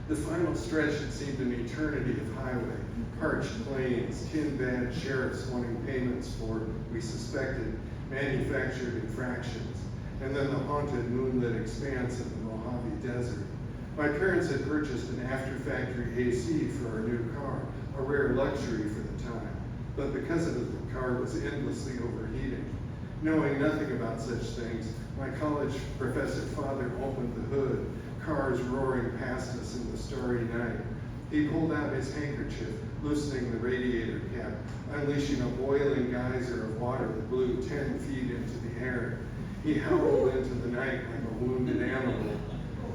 The final stretch had seemed an eternity of highway, parched plains, tin-bad sheriffs wanting payments for, we suspected, manufactured infractions, and then the haunted moonlit expanse of the Mojave Desert. My parents had purchased an after-factory AC for our new car, a rare luxury for the time, but because of it, the car was endlessly overheating. Knowing nothing about such things, my college professor father opened the hood, cars roaring past us in the starry night. He pulled out his handkerchief, loosening the radiator cap, unleashing a boiling geyser of water that blew 10 feet into the air. He howled into the night like a wounded animal.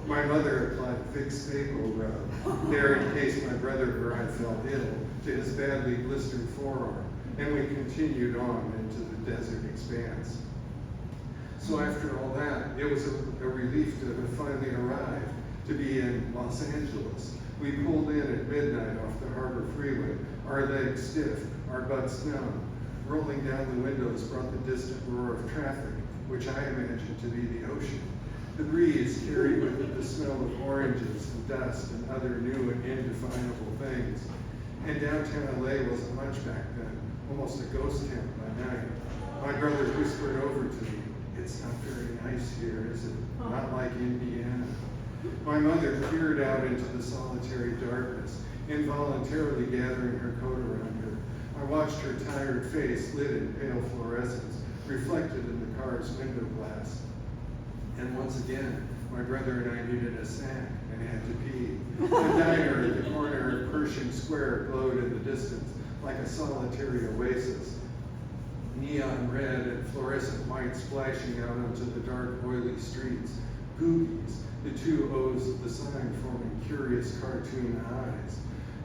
My mother applied Vicks VapoRub, there in case my brother or I fell ill, to his badly blistered forearm, and we continued on into the desert expanse. So after all that, it was a relief to have finally arrived, to be in Los Angeles. We pulled in at midnight off the Harbor Freeway, our legs stiff, our butts numb. Rolling down the windows brought the distant roar of traffic, which I imagined to be the ocean. The breeze carried with it the smell of oranges and dust and other new and indefinable things. And downtown LA wasn't much back then, almost a ghost town by night. My brother whispered over to me, "It's not very nice here, is it? Not like Indiana." My mother peered out into the solitary darkness, involuntarily gathering her coat around her. I watched her tired face lit in pale fluorescence, reflected in the car's window glass. And once again, my brother and I needed a snack and had to pee. The diner at the corner of Pershing Square glowed in the distance like a solitary oasis. Neon red and fluorescent white splashing out onto the dark, oily streets. Googies, the two O's of the sign forming curious cartoon eyes.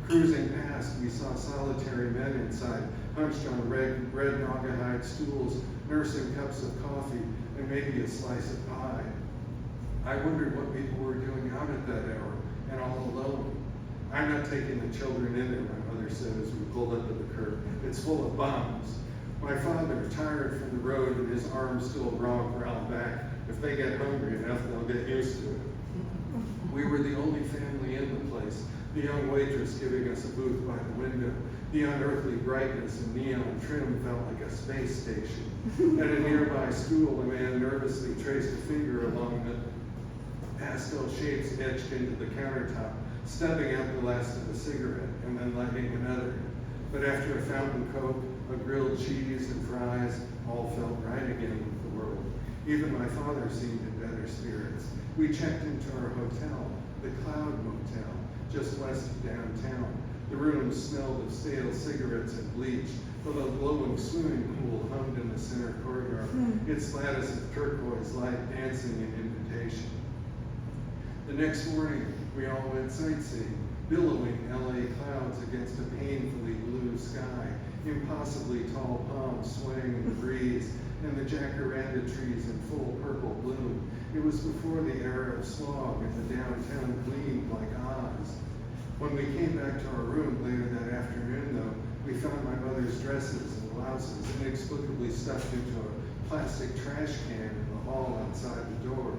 Cruising past, we saw solitary men inside, hunched on red naugahyde stools, nursing cups of coffee and maybe a slice of pie. I wondered what people were doing out at that hour, and all alone. "I'm not taking the children in there," my mother said as we pulled up to the curb. "It's full of bums." My father, tired from the road and his arms still raw, growled back, "If they get hungry enough, they'll get used to it." We were the only family in the place, the young waitress giving us a booth by the window. The unearthly brightness and neon trim felt like a space station. At a nearby stool, a man nervously traced a finger along the pastel shapes etched into the countertop, stubbing out the last of a cigarette and then lighting another. But after a fountain coke, a grilled cheese and fries, all felt right again with the world. Even my father seemed in better spirits. We checked into our hotel, the Cloud Motel, just west of downtown. The room smelled of stale cigarettes and bleach, but a glowing swimming pool hummed in the center courtyard, its lattice of turquoise light dancing in invitation. The next morning, we all went sightseeing, billowing LA clouds against a painfully blue sky, impossibly tall palms swaying in the breeze, and the jacaranda trees in full purple bloom. It was before the era of smog, and the downtown gleamed like Oz. When we came back to our room later that afternoon, though, we found my mother's dresses and blouses inexplicably stuffed into a plastic trash can in the hall outside the door.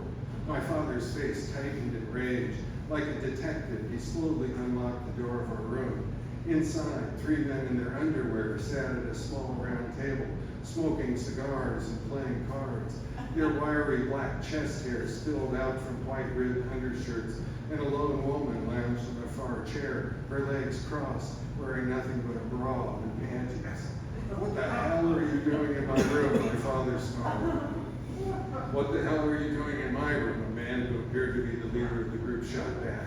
My father's face tightened in rage. Like a detective, he slowly unlocked the door of our room. Inside, 3 men in their underwear sat at a small round table, smoking cigars and playing cards. Their wiry black chest hair spilled out from white-ribbed undershirts, and a lone woman lounged in a far chair, her legs crossed, wearing nothing but a bra and panties. "What the hell are you doing in my room?" my father snarled. "What the hell are you doing in my room?" a man who appeared to be the leader of the group shot back.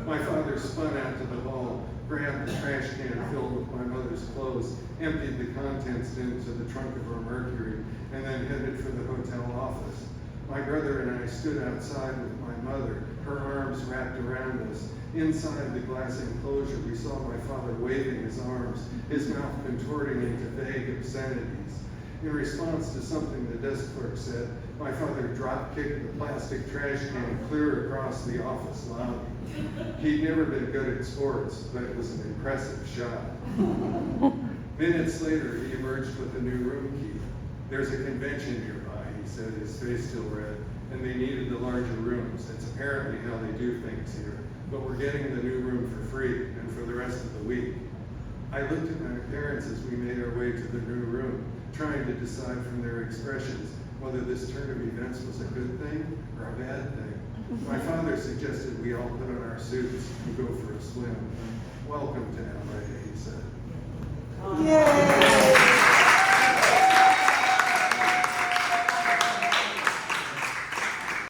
My father spun out to the hall, grabbed the trash can filled with my mother's clothes, emptied the contents into the trunk of our Mercury, and then headed for the hotel office. My brother and I stood outside with my mother, her arms wrapped around us. Inside the glass enclosure, we saw my father waving his arms, his mouth contorting into vague obscenities. In response to something the desk clerk said, my father drop-kicked the plastic trash can clear across the office lobby. He'd never been good at sports, but it was an impressive shot. Minutes later, he emerged with a new room key. "There's a convention nearby," he said, his face still red, "and they needed the larger rooms. It's apparently how they do things here. but we're getting the new room for free and for the rest of the week. I looked at my parents as we made our way to the new room, trying to decide from their expressions whether this turn of events was a good thing or a bad thing. My father suggested we all put on our suits and go for a swim. "Welcome to LA," he said.